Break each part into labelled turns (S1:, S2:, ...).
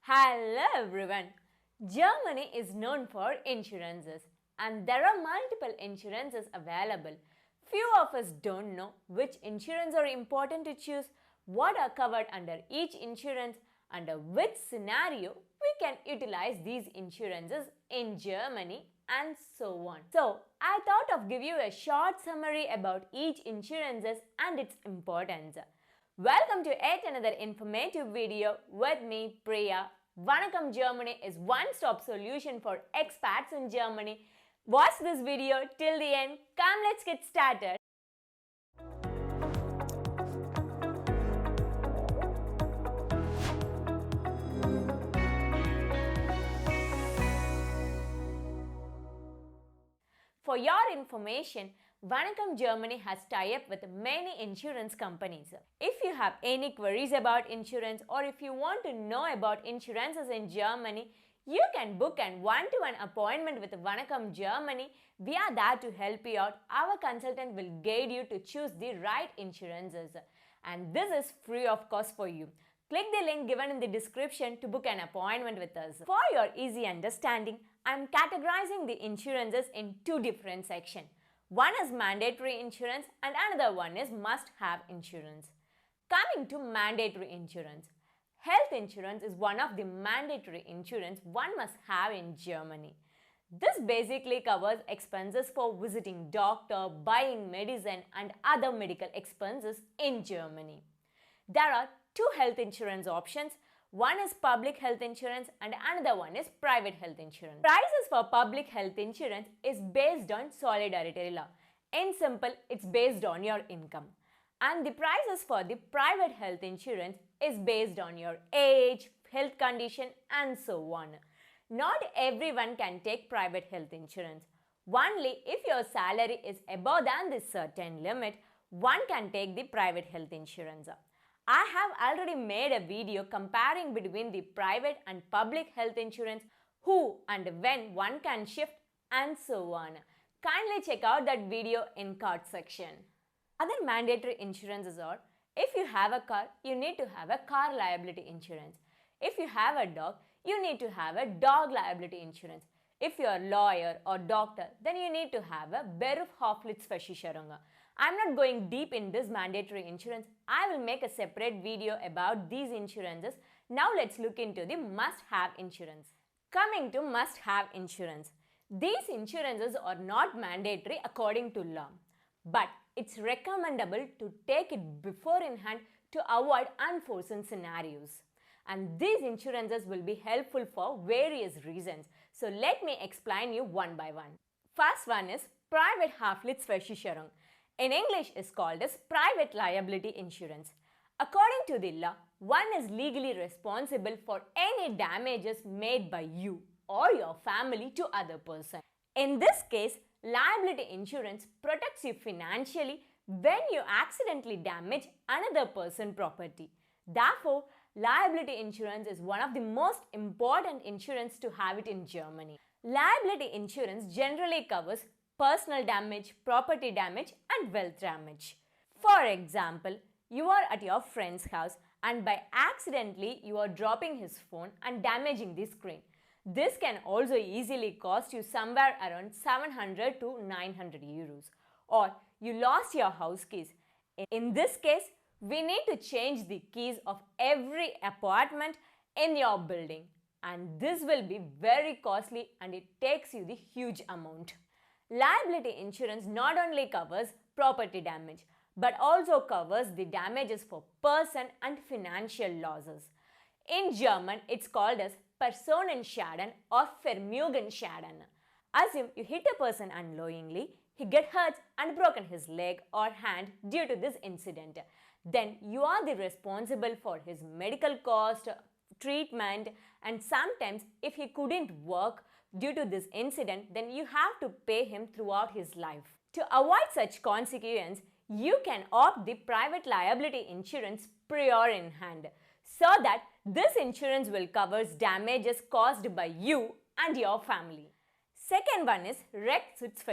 S1: Hello everyone. Germany is known for insurances and there are multiple insurances available. Few of us don't know which insurance are important to choose, what are covered under each insurance, under which scenario we can utilize these insurances in Germany and so on. So, I thought of give you a short summary about each insurances and its importance. Welcome to yet another informative video with me, Priya. Vanakkam Germany is one-stop solution for expats in Germany. Watch this video till the end. Come, let's get started. For your information, Vanakkam Germany has tie-up with many insurance companies. If you have any queries about insurance or if you want to know about insurances in Germany, you can book an one-to-one appointment with Vanakkam Germany. We are there to help you out. Our consultant will guide you to choose the right insurances. And this is free of cost for you. Click the link given in the description to book an appointment with us. For your easy understanding, I am categorizing the insurances in two different sections. One is mandatory insurance and another one is must-have insurance. Coming to mandatory insurance. Health insurance is one of the mandatory insurance one must have in Germany. This basically covers expenses for visiting doctor, buying medicine and other medical expenses in Germany. There are two health insurance options. One is public health insurance and another one is private health insurance. Prices for public health insurance is based on solidarity law. In simple, it's based on your income. And the prices for the private health insurance is based on your age, health condition and so on. Not everyone can take private health insurance. Only if your salary is above than this certain limit, one can take the private health insurance. I have already made a video comparing between the private and public health insurance, who and when one can shift and so on. Kindly check out that video in card section. Other mandatory insurances are, if you have a car, you need to have a car liability insurance. If you have a dog, you need to have a dog liability insurance. If you are a lawyer or doctor, then you need to have a Berufsunfähigkeit. I am not going deep in this mandatory insurance. I will make a separate video about these insurances. Now let's look into the must-have insurance. Coming to must-have insurance. These insurances are not mandatory according to law, but it's recommendable to take it before in hand to avoid unforeseen scenarios. And these insurances will be helpful for various reasons. So let me explain you one by one. First one is Privathaftpflicht. In English is called as private liability insurance. According to the law, one is legally responsible for any damages made by you or your family to other person. In this case, liability insurance protects you financially when you accidentally damage another person's property. Therefore, liability insurance is one of the most important insurance to have it in Germany. Liability insurance generally covers personal damage, property damage and wealth damage. For example, you are at your friend's house and by accidentally you are dropping his phone and damaging the screen. This can also easily cost you somewhere around 700 to 900 euros. Or you lost your house keys. In this case, we need to change the keys of every apartment in your building. And this will be very costly and it takes you the huge amount. Liability insurance not only covers property damage, but also covers the damages for person and financial losses. In German, it's called as Personenschaden or Vermögensschaden. Assume you hit a person unknowingly, he get hurt and broken his leg or hand due to this incident. Then you are the responsible for his medical cost, treatment, and sometimes if he couldn't work due to this incident, then you have to pay him throughout his life. To avoid such consequences, you can opt the private liability insurance prior in hand, so that this insurance will cover damages caused by you and your family. Second one is Rechtschutz.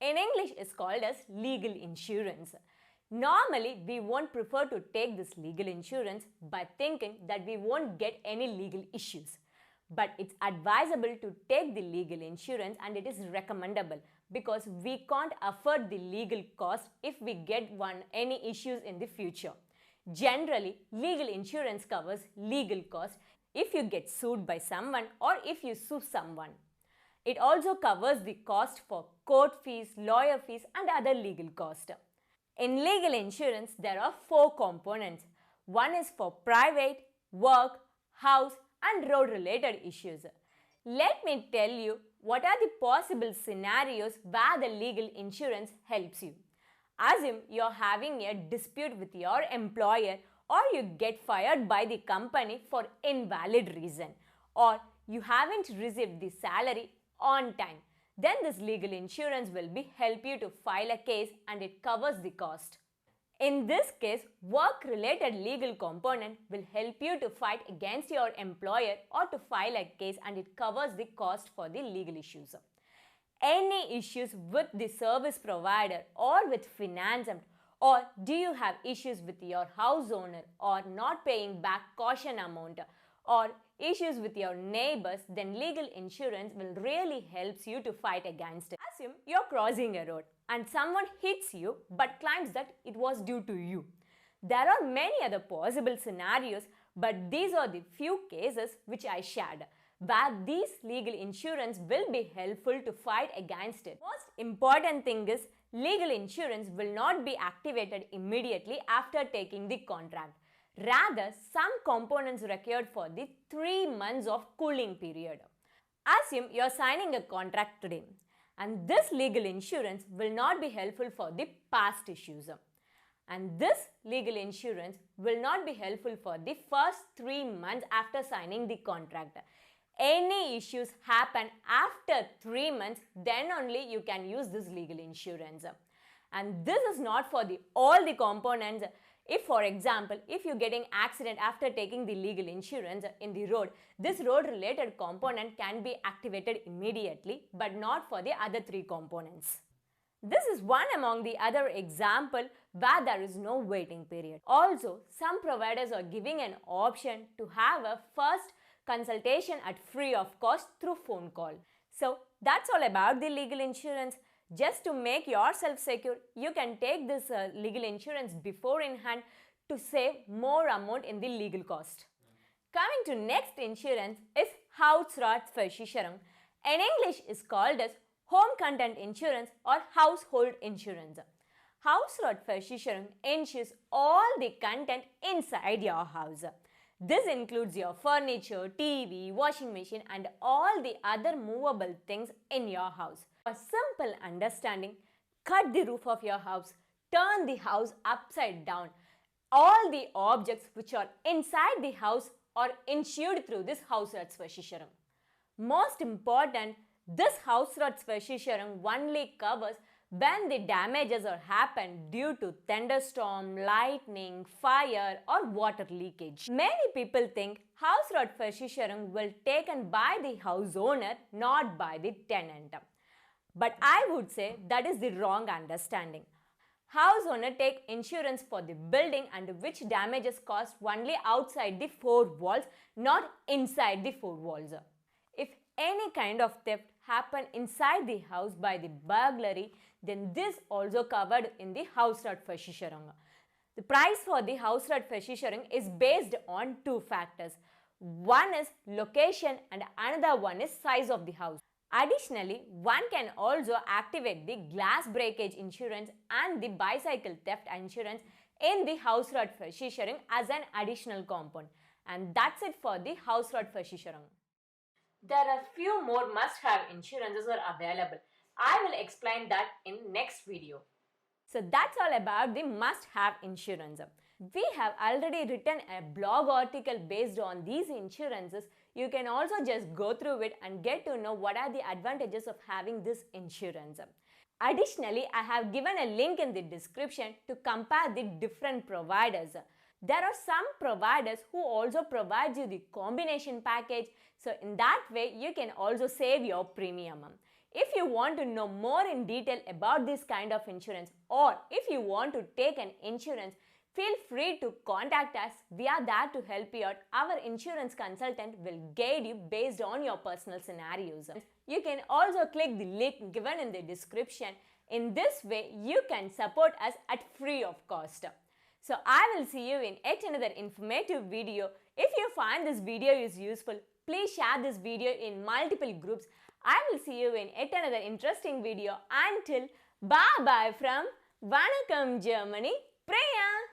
S1: In English is called as legal insurance. Normally, we won't prefer to take this legal insurance by thinking that we won't get any legal issues. But it's advisable to take the legal insurance, and it is recommendable because we can't afford the legal cost if we get any issues in the future. Generally, legal insurance covers legal costs if you get sued by someone or if you sue someone. It also covers the cost for court fees, lawyer fees, and other legal costs. In legal insurance, there are 4 components. One is for private, work, house, and road-related issues. Let me tell you what are the possible scenarios where the legal insurance helps you. Assume you're having a dispute with your employer, or you get fired by the company for invalid reason, or you haven't received the salary on time. Then this legal insurance will help you to file a case, and it covers the cost. In this case, work-related legal component will help you to fight against your employer or to file a case, and it covers the cost for the legal issues. Any issues with the service provider or with finance, or do you have issues with your house owner or not paying back caution amount, or issues with your neighbors, then legal insurance will really help you to fight against it. Assume you're crossing a road and someone hits you but claims that it was due to you. There are many other possible scenarios, but these are the few cases which I shared where these legal insurance will be helpful to fight against it. Most important thing is legal insurance will not be activated immediately after taking the contract. Rather, some components required for the 3 months of cooling period. Assume you are signing a contract today, and this legal insurance will not be helpful for the past issues. And this legal insurance will not be helpful for the first 3 months after signing the contract. Any issues happen after 3 months, then only you can use this legal insurance. And this is not for all the components. If, for example, if you're getting accident after taking the legal insurance in the road, this road-related component can be activated immediately, but not for the other 3 components. This is one among the other example where there is no waiting period. Also, some providers are giving an option to have a first consultation at free of cost through phone call. So that's all about the legal insurance. Just to make yourself secure, you can take this legal insurance before in hand to save more amount in the legal cost. Coming to next insurance is Hausrat. In English is called as home content insurance or household insurance. Hausrat insures all the content inside your house. This includes your furniture, TV, washing machine, and all the other movable things in your house. For simple understanding, cut the roof of your house, turn the house upside down. All the objects which are inside the house are insured through this Hausratsversicherung. Most important, this Hausratsversicherung only covers when the damages are happened due to thunderstorm, lightning, fire, or water leakage. Many people think Hausratsversicherung will taken by the house owner, not by the tenant. But I would say that is the wrong understanding. House owner take insurance for the building and which damages caused only outside the 4 walls, not inside the 4 walls. If any kind of theft happen inside the house by the burglary, then this also covered in the Hausratsversicherung. The price for the Hausratsversicherung is based on 2 factors. One is location and another one is size of the house. Additionally, one can also activate the glass breakage insurance and the bicycle theft insurance in the Hausratsversicherung as an additional component. And that's it for the Hausratsversicherung. There are few more must-have insurances are available. I will explain that in next video. So that's all about the must-have insurance. We have already written a blog article based on these insurances. You can also just go through it and get to know what are the advantages of having this insurance. Additionally, I have given a link in the description to compare the different providers. There are some providers who also provide you the combination package. So in that way, you can also save your premium. If you want to know more in detail about this kind of insurance, or if you want to take an insurance, feel free to contact us. We are there to help you out. Our insurance consultant will guide you based on your personal scenarios. You can also click the link given in the description. In this way, you can support us at free of cost. So I will see you in yet another informative video. If you find this video is useful, please share this video in multiple groups. I will see you in yet another interesting video. Until bye-bye from Vanakkam, Germany. Pray